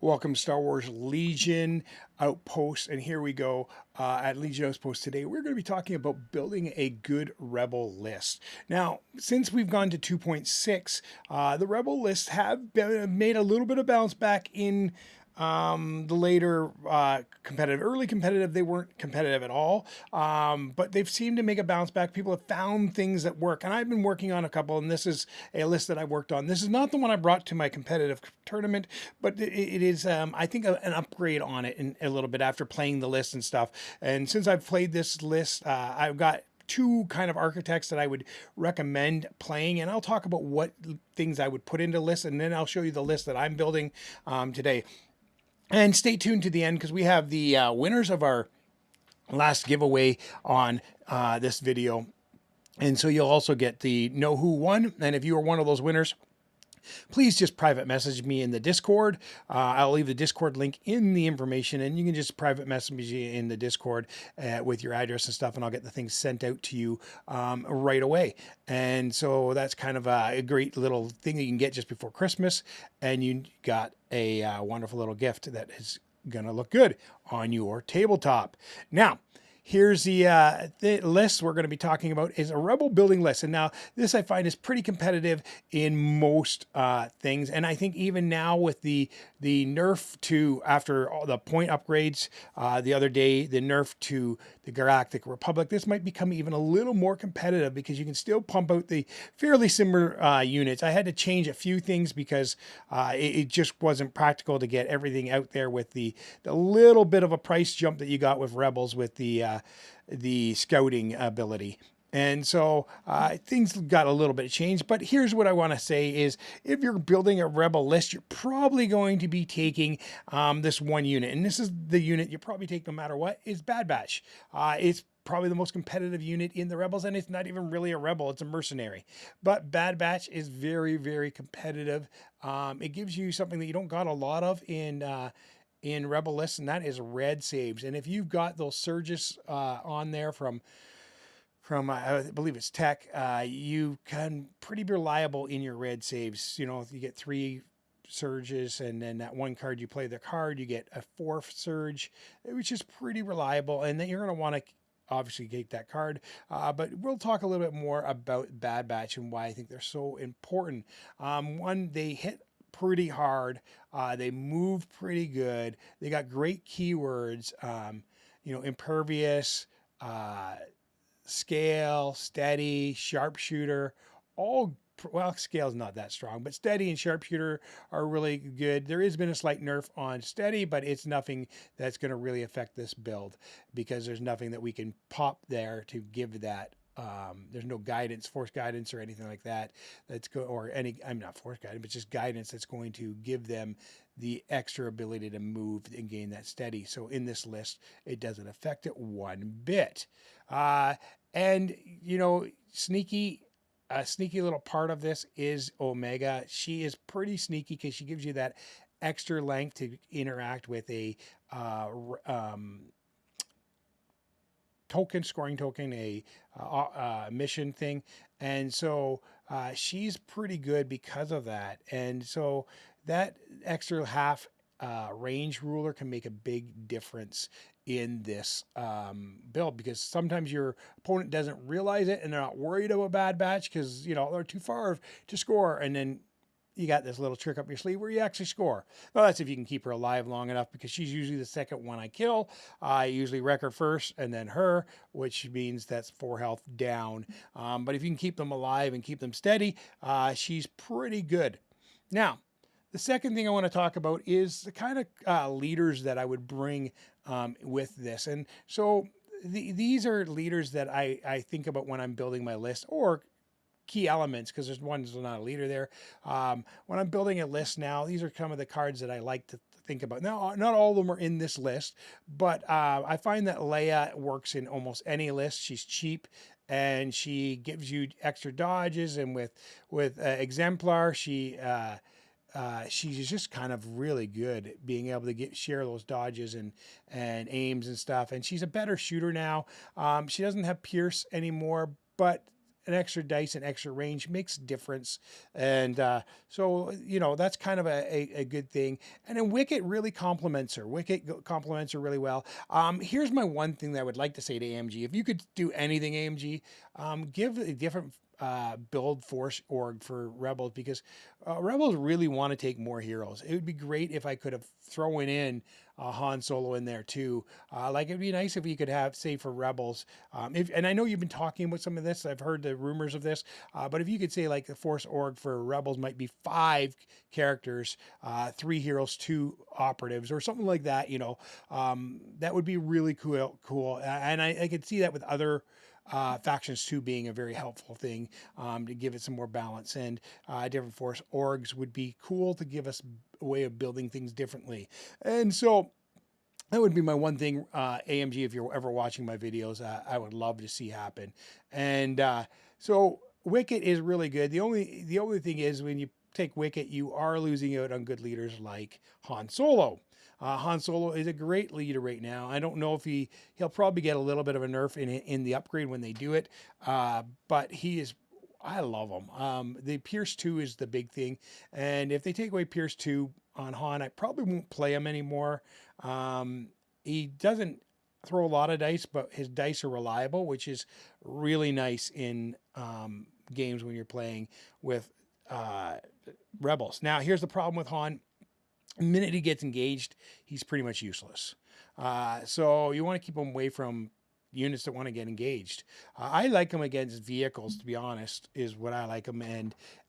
Welcome, Star Wars Legion Outpost, and here we go at Legion Outpost today. We're going to be talking about building a good Rebel list. Now, since we've gone to 2.6, the Rebel lists have made a little bit of bounce back in the later competitive. Early competitive, they weren't competitive at all, but they've seemed to make a bounce back. People have found things that work, and I've been working on a couple, and this is a list that I worked on. This is not the one I brought to my competitive tournament, but it is, I think, an upgrade on it in a little bit after playing the list and stuff. And since I've played this list, I've got two kind of architects that I would recommend playing, and I'll talk about what things I would put into lists, and then I'll show you the list that I'm building today. And stay tuned to the end because we have the winners of our last giveaway on this video. And so you'll also get the know who won. And if you are one of those winners, please just private message me in the Discord. I'll leave the Discord link in the information, and you can just private message me in the Discord with your address and stuff, and I'll get the things sent out to you right away. And so that's kind of a great little thing that you can get just before Christmas, and you got a wonderful little gift that is going to look good on your tabletop. Now, here's the list we're going to be talking about is a Rebel building list. And now this I find is pretty competitive in most things. And I think even now with the nerf to, after all the point upgrades the other day, the nerf to the Galactic Republic, this might become even a little more competitive because you can still pump out the fairly similar units. I had to change a few things because it just wasn't practical to get everything out there with the little bit of a price jump that you got with Rebels with the scouting ability. And so things got a little bit changed, but here's what I want to say is if you're building a Rebel list, you're probably going to be taking this one unit. And this is the unit you probably take no matter what, is Bad Batch. It's probably the most competitive unit in the Rebels, and it's not even really a Rebel, it's a mercenary. But Bad Batch is very, very competitive. It gives you something that you don't got a lot of in Rebel lists, and that is red saves. And if you've got those surges on there from I believe it's Tech, you can pretty reliable in your red saves. You know, if you get 3 surges and then that one card you play the card, you get a 4th surge, which is pretty reliable. And then you're going to want to obviously get that card. But we'll talk a little bit more about Bad Batch and why I think they're so important. One, they hit pretty hard. They move pretty good. They got great keywords, impervious, scale, steady, sharpshooter, all, well, scale's not that strong, but steady and sharpshooter are really good. There has been a slight nerf on steady, but it's nothing that's going to really affect this build because there's nothing that we can pop there to give that. There's no guidance, force guidance or anything like that. I'm not force guidance, but just guidance that's going to give them the extra ability to move and gain that steady. So in this list, it doesn't affect it one bit. And sneaky, a sneaky little part of this is Omega. She is pretty sneaky because she gives you that extra length to interact with a scoring token, a mission thing. And so she's pretty good because of that. And so that extra half range ruler can make a big difference in this build because sometimes your opponent doesn't realize it and they're not worried about Bad Batch because they're too far to score, and then you got this little trick up your sleeve where you actually score. Well, that's if you can keep her alive long enough because she's usually the second one I kill. I usually wreck her first and then her, which means that's 4 health down. But if you can keep them alive and keep them steady, she's pretty good. Now, the second thing I want to talk about is the kind of leaders that I would bring with this. And so these are leaders that I think about when I'm building my list, or key elements, because there's one that's not a leader there. When I'm building a list now, these are some of the cards that I like to think about. Now, not all of them are in this list, but I find that Leia works in almost any list. She's cheap and she gives you extra dodges, and with Exemplar, she's just kind of really good being able to share those dodges and aims and stuff. And she's a better shooter now. She doesn't have Pierce anymore, but an extra dice and extra range makes a difference. And so, you know, that's kind of a good thing. And then Wicket really complements her. Wicket complements her really well. Here's my one thing that I would like to say to AMG. If you could do anything, AMG, give a different build force org for Rebels, because Rebels really want to take more heroes. It would be great if I could have thrown in Han Solo in there too. Like, it'd be nice if you could have, say, for Rebels, and I know you've been talking about some of this, I've heard the rumors of this, but if you could say like the force org for Rebels might be 5 characters, 3 heroes, 2 operatives, or something like that, you know, that would be really cool. And I could see that with other factions too being a very helpful thing, to give it some more balance. And different force orgs would be cool to give us a way of building things differently. And so that would be my one thing, AMG, if you're ever watching my videos, I would love to see happen. And so Wicket is really good. The only thing is, when you take Wicket, you are losing out on good leaders like Han Solo. Han Solo is a great leader right now. I don't know if he'll probably get a little bit of a nerf in the upgrade when they do it, but he is. I love him. The Pierce 2 is the big thing, and if they take away Pierce 2 on Han, I probably won't play him anymore. He doesn't throw a lot of dice, but his dice are reliable, which is really nice in games when you're playing with Rebels. Now, here's the problem with Han. The minute he gets engaged, he's pretty much useless. So you want to keep him away from units that want to get engaged. I like him against vehicles, to be honest, is what I like him.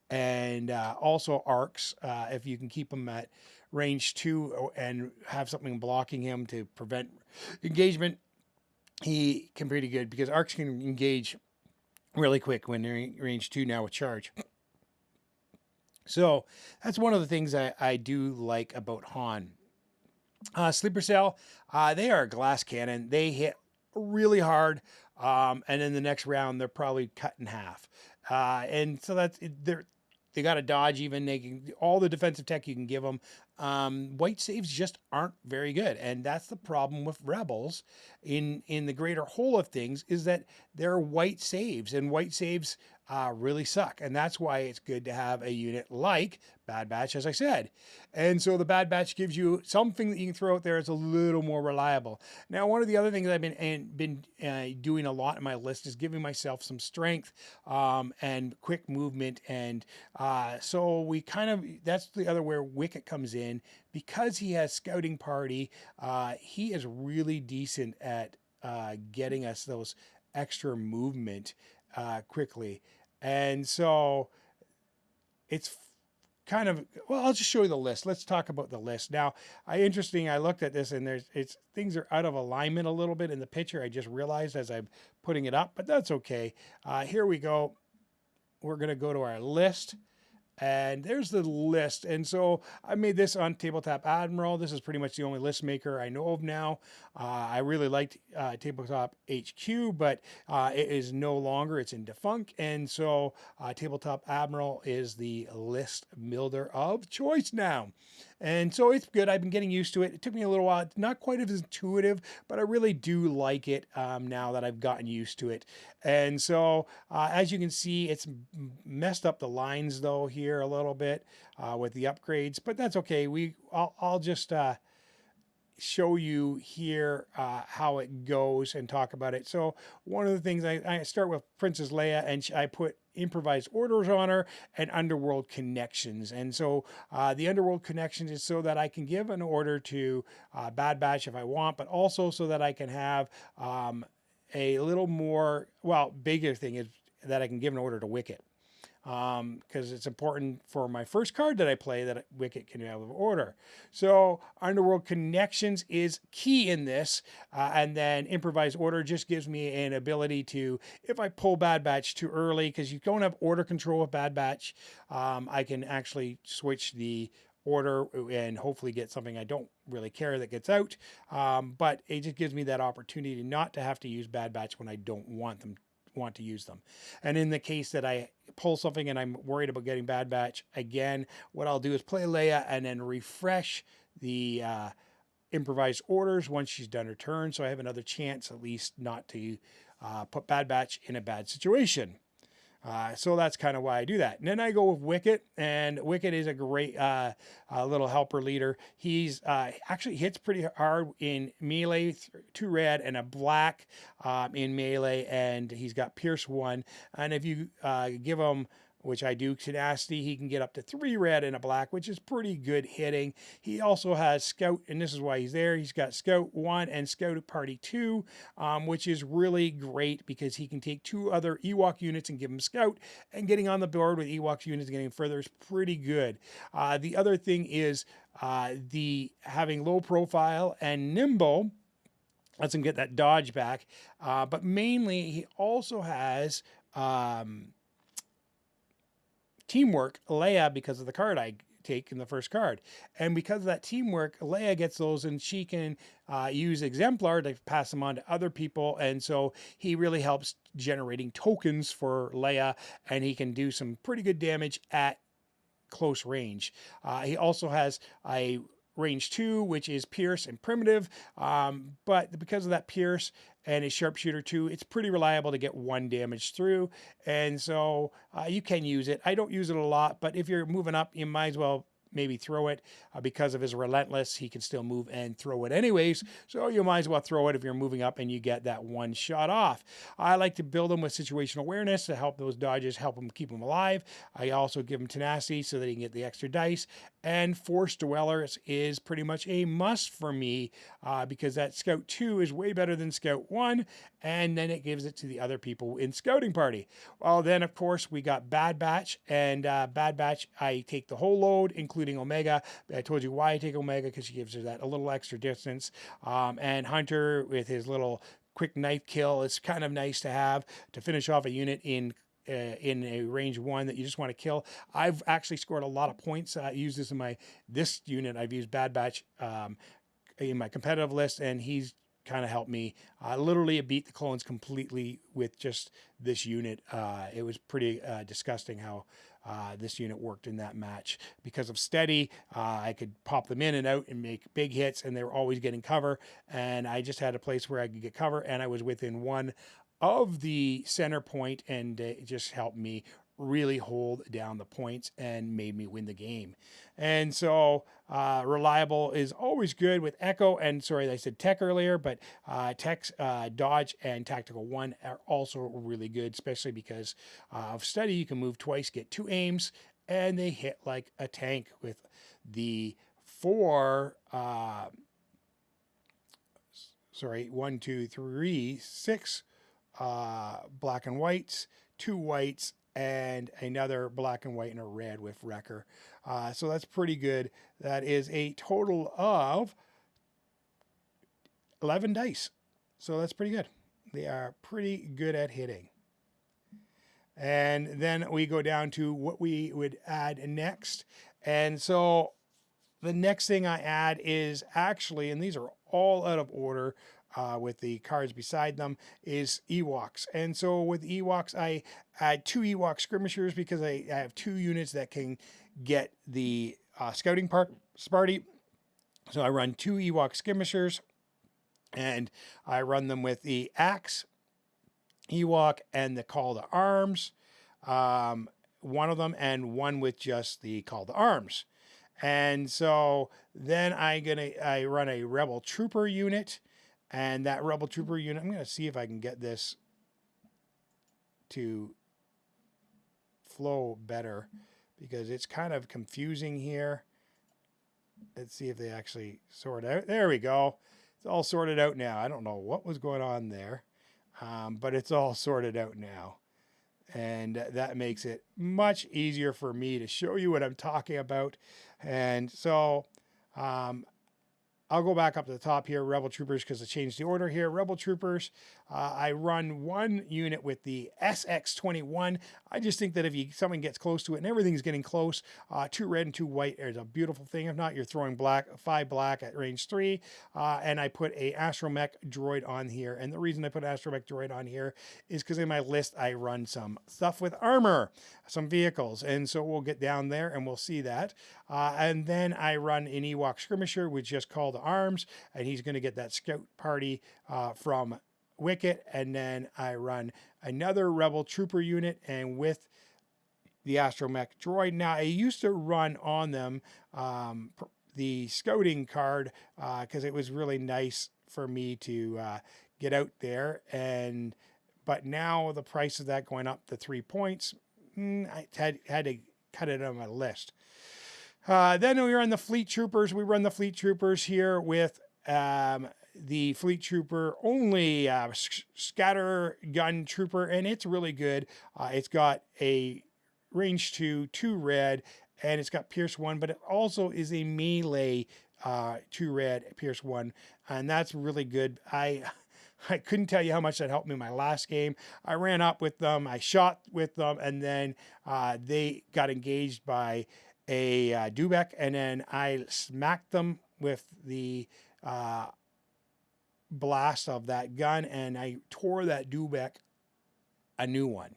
And also arcs, if you can keep him at range 2 and have something blocking him to prevent engagement, he can be pretty good, because arcs can engage really quick when they're in range 2 now with charge. So that's one of the things I do like about Han. Sleeper Cell, they are a glass cannon. They hit really hard, and in the next round they're probably cut in half. And so they got to dodge even. They can, all the defensive tech you can give them. White saves just aren't very good, and that's the problem with Rebels. In the greater whole of things, is that they're white saves, and white saves really suck, and that's why it's good to have a unit like Bad Batch, as I said. And so the Bad Batch gives you something that you can throw out there that's a little more reliable. Now, one of the other things I've been doing a lot in my list is giving myself some strength and quick movement, and so we kind of, that's the other where Wicket comes in, because he has scouting party. He is really decent at getting us those extra movement quickly. And so it's kind of, well, I'll just show you the list. Let's talk about the list. Now, I looked at this, and things are out of alignment a little bit in the picture. I just realized as I'm putting it up, but that's okay. Here we go. We're going to go to our list. And there's the list. And so I made this on Tabletop Admiral. This is pretty much the only list maker I know of now. I really liked Tabletop HQ, but it is no longer. It's in defunct. And so Tabletop Admiral is the list builder of choice now. And so it's good. I've been getting used to it. It took me a little while. It's not quite as intuitive, but I really do like it now that I've gotten used to it. And so as you can see, it's messed up the lines though here a little bit with the upgrades, but that's okay. I'll just show you here how it goes and talk about it. So one of the things, I start with Princess Leia, and I put improvised orders on her and underworld connections. And so the underworld connections is so that I can give an order to Bad Batch if I want, but also so that I can have a little more, well, bigger thing is that I can give an order to Wicket. Because it's important for my first card that I play that Wicket can have an order. So Underworld Connections is key in this, and then Improvised Order just gives me an ability to, if I pull Bad Batch too early, because you don't have order control with Bad Batch, I can actually switch the order and hopefully get something I don't really care that gets out. But it just gives me that opportunity not to have to use Bad Batch when I don't want to use them. And in the case that I pull something and I'm worried about getting Bad Batch again, what I'll do is play Leia and then refresh the improvised orders once she's done her turn, so I have another chance at least not to put Bad Batch in a bad situation. So that's kind of why I do that. And then I go with Wicket, and Wicket is a great little helper leader. He's actually hits pretty hard in melee, 2 red and a black in melee, and he's got Pierce 1. And if you give him, which I do, Tenacity, he can get up to 3 red and a black, which is pretty good hitting. He also has Scout, and this is why he's there. He's got Scout 1 and Scout Party 2, which is really great because he can take 2 other Ewok units and give them Scout, and getting on the board with Ewok units and getting further is pretty good. The other thing is the having low profile and nimble lets him get that dodge back, but mainly he also has teamwork, Leia, because of the card I take in the first card. And because of that teamwork, Leia gets those, and she can use Exemplar to pass them on to other people. And so he really helps generating tokens for Leia, and he can do some pretty good damage at close range. He also has a range 2, which is Pierce and Primitive, but because of that Pierce and his Sharpshooter 2, it's pretty reliable to get 1 damage through, and so you can use it. I don't use it a lot, but if you're moving up, you might as well maybe throw it because of his Relentless. He can still move and throw it anyways, so you might as well throw it if you're moving up and you get that 1 shot off. I like to build him with situational awareness to help those dodges, help him keep him alive. I also give him Tenacity so that he can get the extra dice, and Force Dwellers is pretty much a must for me because that Scout 2 is way better than Scout 1, and then it gives it to the other people in Scouting Party. Well, then of course we got Bad Batch, and Bad Batch I take the whole load, including Omega. I told you why I take Omega, because she gives her that a little extra distance, and Hunter with his little quick knife kill is kind of nice to have to finish off a unit in a range 1 that you just want to kill. I've actually scored a lot of points. I use this in this unit. I've used Bad Batch in my competitive list, and he's kind of helped me. Literally beat the clones completely with just this unit. It was pretty disgusting how this unit worked in that match. Because of steady, I could pop them in and out and make big hits, and they were always getting cover, and I just had a place where I could get cover, and I was within 1 of the center point, and it just helped me really hold down the points and made me win the game. And so reliable is always good with Echo, and sorry I said Tech earlier, but Tech's Dodge and Tactical 1 are also really good, especially because of Steady. You can move twice, get 2 aims, and they hit like a tank with the 4 1, 2, 3, 6 black and whites, 2 whites, and another black and white and a red with Wrecker. So that's pretty good. That is a total of 11 dice. So that's pretty good. They are pretty good at hitting. And then we go down to what we would add next. And so the next thing I add is actually, and these are all out of order with the cards beside them, is Ewoks. And so with Ewoks, I add 2 Ewok Skirmishers because I have 2 units that can get the scouting party. So I run 2 Ewok Skirmishers, and I run them with the Axe Ewok and the Call to Arms. One of them, and one with just the Call to Arms. And so then I run a Rebel Trooper unit, and that Rebel Trooper unit, I'm going to see if I can get this to flow better because it's kind of confusing here. Let's see if they actually sort out. There we go. It's all sorted out now. I don't know what was going on there, but it's all sorted out now. And that makes it much easier for me to show you what I'm talking about. And so I'll go back up to the top here, Rebel Troopers, because I changed the order here. Rebel Troopers, I run 1 unit with the SX-21. I just think that if someone gets close to it, and everything's getting close, 2 red and 2 white is a beautiful thing. If not, you're throwing 5 black at range 3. And I put a Astromech Droid on here. And the reason I put Astromech Droid on here is because in my list, I run some stuff with armor, some vehicles. And so we'll get down there and we'll see that. And then I run an Ewok Skirmisher, which just called Arms, and he's going to get that scout party from Wicket, and then I run another Rebel Trooper unit, and with the Astromech Droid. Now, I used to run on them the scouting card because it was really nice for me to get out there, but now the price of that going up to 3 points, I had to cut it on my list. Then we run the Fleet Troopers. We run the Fleet Troopers here with the Fleet Trooper only scatter gun trooper, and it's really good. It's got a range 2 red, and it's got Pierce 1, but it also is a melee 2 red, Pierce 1, and that's really good. I couldn't tell you how much that helped me in my last game. I ran up with them, I shot with them, and then they got engaged by a Dubek, and then I smacked them with the blast of that gun, and I tore that Dubek a new one.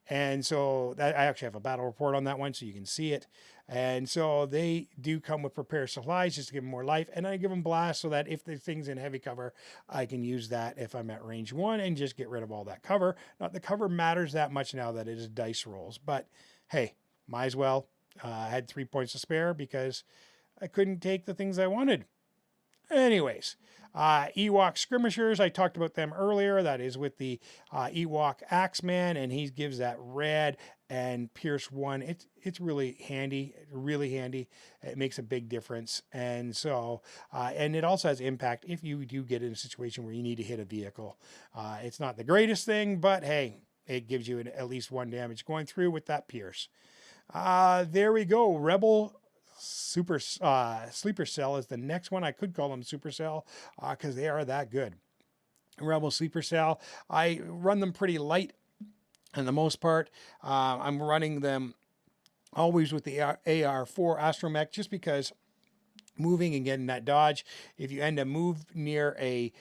And so that, I actually have a battle report on that one, so you can see it. And so they do come with prepared supplies just to give them more life. And I give them blast so that if the thing's in heavy cover, I can use that if I'm at range 1 and just get rid of all that cover. Not the cover matters that much now that it is dice rolls. But hey, might as well. I had 3 points to spare because I couldn't take the things I wanted. Anyways, Ewok Skirmishers, I talked about them earlier. That is with the Ewok Axeman, and he gives that red and Pierce 1. It's really handy, really handy. It makes a big difference. And so, and it also has impact if you do get in a situation where you need to hit a vehicle. It's not the greatest thing, but hey, it gives you at least 1 damage going through with that Pierce. There we go. Rebel Super Sleeper Cell is the next one. I could call them Supercell because they are that good. Rebel Sleeper Cell, I run them pretty light for the most part. I'm running them always with the AR4 Astromech just because moving and getting that dodge. If you end up move near a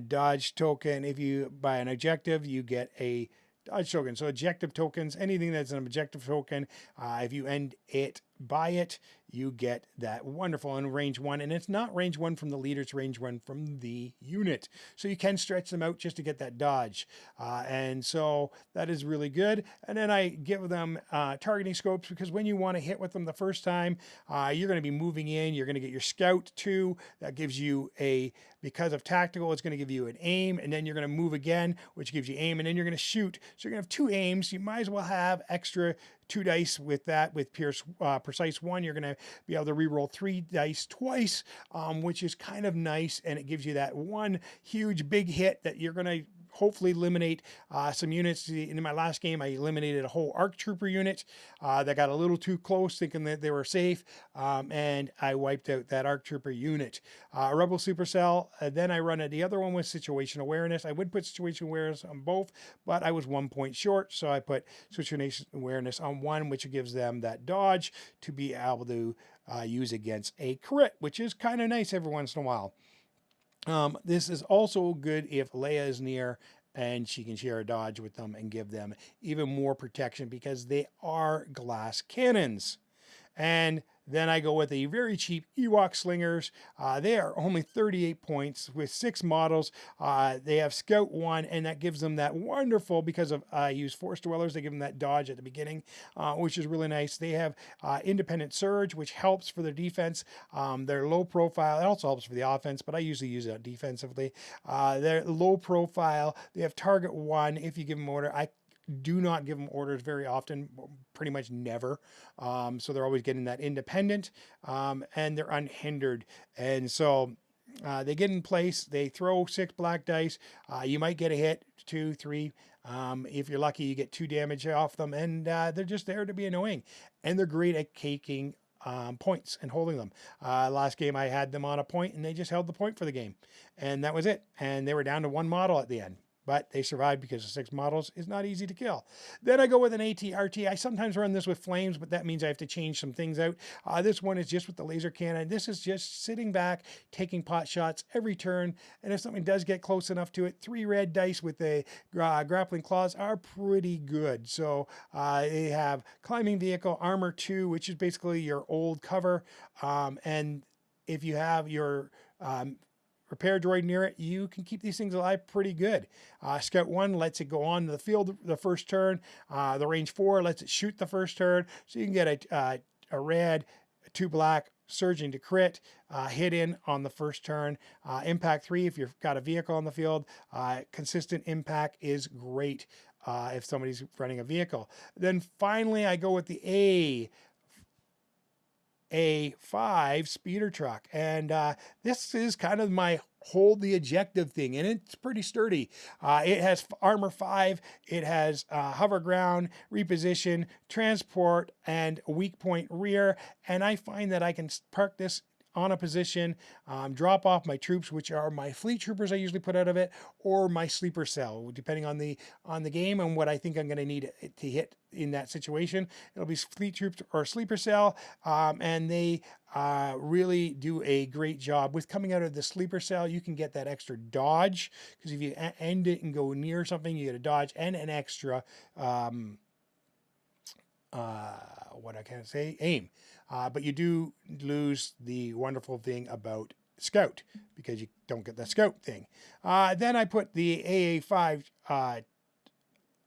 dodge token, if you buy an objective, you get a dodge token. So objective tokens, anything that's an objective token, if you end it, buy it, you get that wonderful in range 1. And it's not range 1 from the leader, it's range 1 from the unit. So you can stretch them out just to get that dodge. And so that is really good. And then I give them targeting scopes because when you want to hit with them the first time, you're going to be moving in, you're going to get your scout 2. That gives you because of tactical, it's going to give you an aim, and then you're going to move again, which gives you aim, and then you're going to shoot. So you're going to have 2 aims. You might as well have extra 2 dice with that. With Pierce Precise 1, you're going to be able to reroll 3 dice twice, which is kind of nice, and it gives you that one huge big hit that you're going to hopefully eliminate some units. In my last game, I eliminated a whole ARC Trooper unit that got a little too close, thinking that they were safe, and I wiped out that ARC Trooper unit. Rebel Supercell, then I run the other one with Situational Awareness. I would put Situational Awareness on both, but I was 1 point short, so I put Situational Awareness on 1, which gives them that dodge to be able to use against a crit, which is kind of nice every once in a while. This is also good if Leia is near and she can share a dodge with them and give them even more protection because they are glass cannons. And then I go with a very cheap Ewok Slingers. They are only 38 points with 6 models. They have Scout 1, and that gives them that wonderful, because of I use Force Dwellers, they give them that dodge at the beginning, which is really nice. They have Independent Surge, which helps for their defense. They're low profile. It also helps for the offense, but I usually use it defensively. They're low profile. They have Target 1 if you give them order. I do not give them orders very often, pretty much never. So they're always getting that independent, and they're unhindered. And so they get in place, they throw 6 black dice. You might get a hit, 2, 3. If you're lucky, you get 2 damage off them, and they're just there to be annoying. And they're great at caking points and holding them. Last game I had them on a point, and they just held the point for the game. And that was it. And they were down to 1 model at the end. But they survived because the 6 models is not easy to kill. Then I go with an AT-RT. I sometimes run this with flames, but that means I have to change some things out. This one is just with the laser cannon. This is just sitting back, taking pot shots every turn. And if something does get close enough to it, 3 red dice with the grappling claws are pretty good. So they have climbing vehicle, armor 2, which is basically your old cover. And if you have your repair droid near it, you can keep these things alive pretty good. Scout 1 lets it go on to the field the first turn. The range 4 lets it shoot the first turn. So you can get a red, 2 black, surging to crit, hit in on the first turn. Impact 3, if you've got a vehicle on the field, consistent impact is great if somebody's running a vehicle. Then finally, I go with the A5 speeder truck. And this is kind of my hold the objective thing, and it's pretty sturdy. It has armor 5, it has hover ground, reposition, transport, and weak point rear. And I find that I can park this on a position, drop off my troops, which are my fleet troopers I usually put out of it, or my sleeper cell, depending on the game and what I think I'm going to need to hit in that situation. It'll be fleet troops or sleeper cell, and they really do a great job with coming out of the sleeper cell. You can get that extra dodge, because if you end it and go near something, you get a dodge and an extra what I can say, aim. But you do lose the wonderful thing about Scout, because you don't get the Scout thing. Then I put the AA5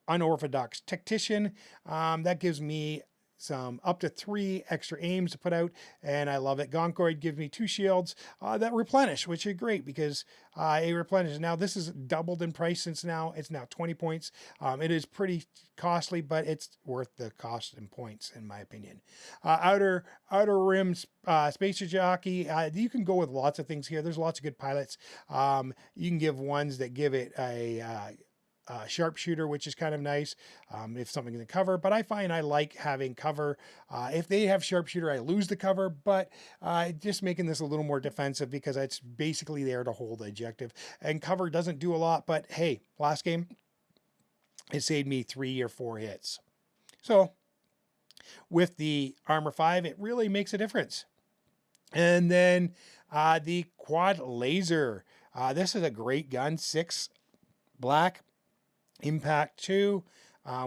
Unorthodox Tactician. That gives me some up to 3 extra aims to put out, and I love it. Gonkoid gives me 2 shields that replenish, which are great because it replenishes. Now this is doubled in price since it's now 20 points. It is pretty costly, but it's worth the cost in points, in my opinion. Outer Rim Spacer Jockey. You can go with lots of things here. There's lots of good pilots. You can give ones that give it a sharpshooter, which is kind of nice if something in the cover, but I find I like having cover. If they have sharpshooter, I lose the cover, but just making this a little more defensive, because it's basically there to hold the objective, and cover doesn't do a lot. But hey, last game it saved me 3 or 4 hits. So with the armor 5, it really makes a difference. And then the quad laser. This is a great gun. 6 black, impact 2,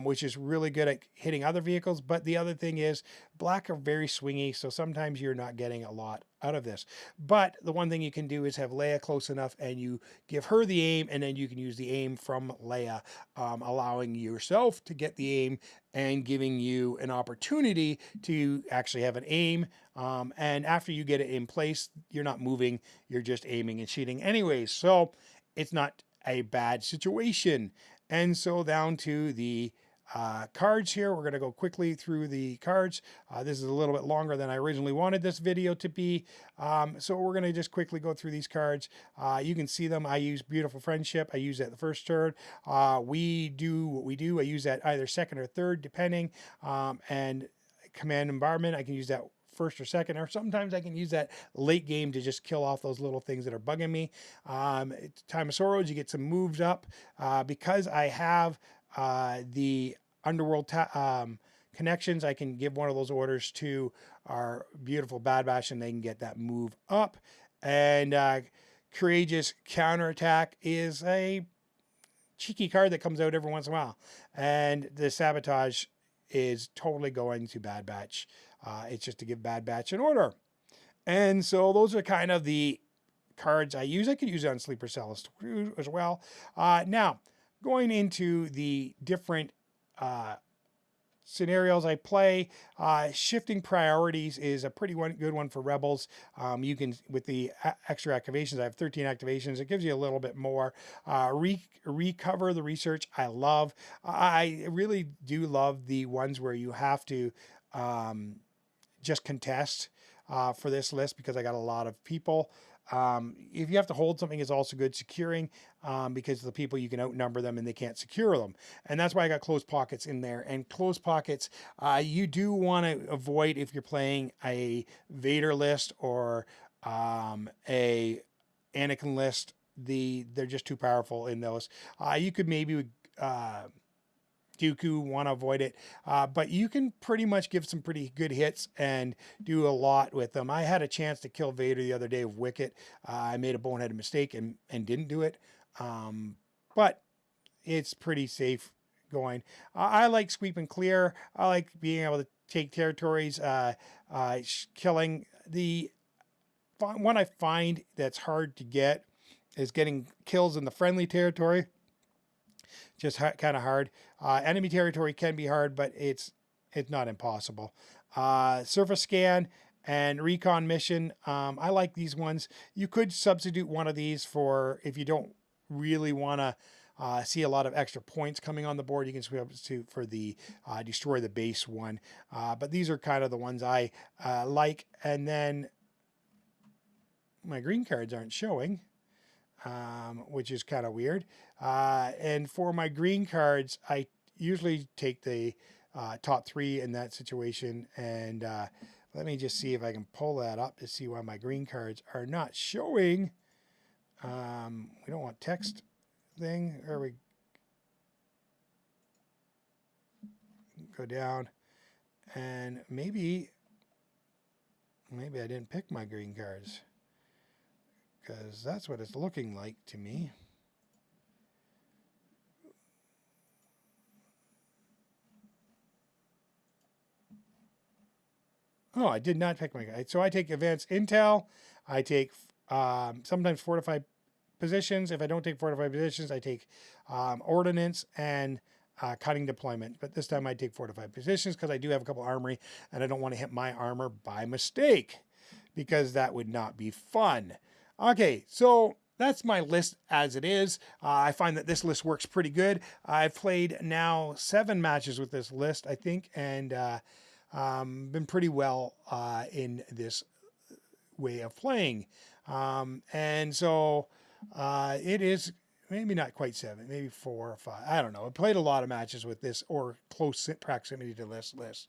which is really good at hitting other vehicles. But the other thing is, black are very swingy, so sometimes you're not getting a lot out of this. But the one thing you can do is have Leia close enough, and you give her the aim, and then you can use the aim from Leia, allowing yourself to get the aim and giving you an opportunity to actually have an aim. And after you get it in place, you're not moving, you're just aiming and shooting anyways. So it's not a bad situation. And so down to the cards here. We're going to go quickly through the cards. This is a little bit longer than I originally wanted this video to be. So we're going to just quickly go through these cards. You can see them. I use Beautiful Friendship. I use that the first turn. We do what we do. I use that either second or third, depending. And Command Environment, I can use that first or second, or sometimes I can use that late game to just kill off those little things that are bugging me. Time of Sorrows, you get some moves up. Because I have the Underworld connections, I can give one of those orders to our beautiful Bad Batch, and they can get that move up. And Courageous Counterattack is a cheeky card that comes out every once in a while. And the Sabotage is totally going to Bad Batch. It's just to give Bad Batch an order. And so those are kind of the cards I use. I could use it on Sleeper Cell as well. Now, going into the different scenarios I play, shifting priorities is a pretty good one for Rebels. You can, with the extra activations, I have 13 activations. It gives you a little bit more. Recover the research, I love. I really do love the ones where you have to just contest for this list, because I got a lot of people. If you have to hold something, is also good. Securing, because the people, you can outnumber them and they can't secure them. And that's why I got Closed Pockets in there. And Closed Pockets, you do want to avoid if you're playing a Vader list or a Anakin list. They're just too powerful in those. You could maybe Dooku, want to avoid it, but you can pretty much give some pretty good hits and do a lot with them. I had a chance to kill Vader the other day with Wicket. I made a boneheaded mistake and didn't do it, but it's pretty safe going. I like sweep and clear. I like being able to take territories, killing. The one I find that's hard to get is getting kills in the friendly territory. Just kind of hard. Enemy territory can be hard, but it's not impossible. Surface scan and recon mission. I like these ones. You could substitute one of these for if you don't really want to see a lot of extra points coming on the board. You can substitute for the destroy the base one. But these are kind of the ones I like. And then my green cards aren't showing, which is kind of weird. And for my green cards, I usually take the top 3 in that situation. And let me just see if I can pull that up to see why my green cards are not showing. We don't want text thing. There we go down. And maybe I didn't pick my green cards, because that's what it's looking like to me. Oh, I did not pick my guide. So I take advanced intel. I take sometimes fortified positions. If I don't take fortified positions, I take ordnance and cutting deployment. But this time I take fortified positions because I do have a couple armory, and I don't want to hit my armor by mistake, because that would not be fun. Okay, so that's my list as it is. I find that this list works pretty good. I've played now 7 matches with this list, I think, and been pretty well in this way of playing. And so it is maybe not quite 7, maybe 4 or 5. I don't know. I played a lot of matches with this, or close proximity to this list.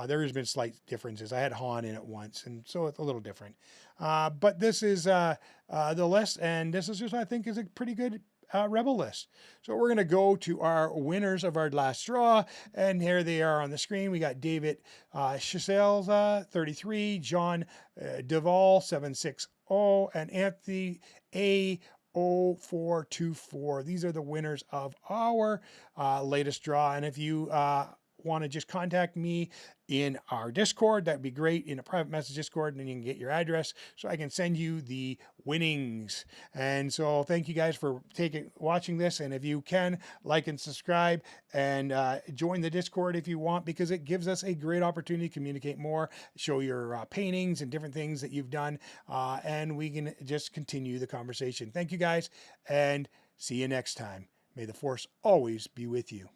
There has been slight differences. I had Han in it once, and so it's a little different. But this is the list, and this is just, I think, is a pretty good Rebel list. So we're going to go to our winners of our last draw, and here they are on the screen. We got David Chisels, 33, John Duvall, 760, and Anthony A. 0424. These are the winners of our latest draw. And if you want to just contact me in our Discord, that'd be great, in a private message Discord, and then you can get your address so I can send you the winnings. And so thank you guys for watching this, and if you can, like and subscribe, and join the Discord if you want, because it gives us a great opportunity to communicate more, show your paintings and different things that you've done, and we can just continue the conversation. Thank you guys, and see you next time. May the Force always be with you.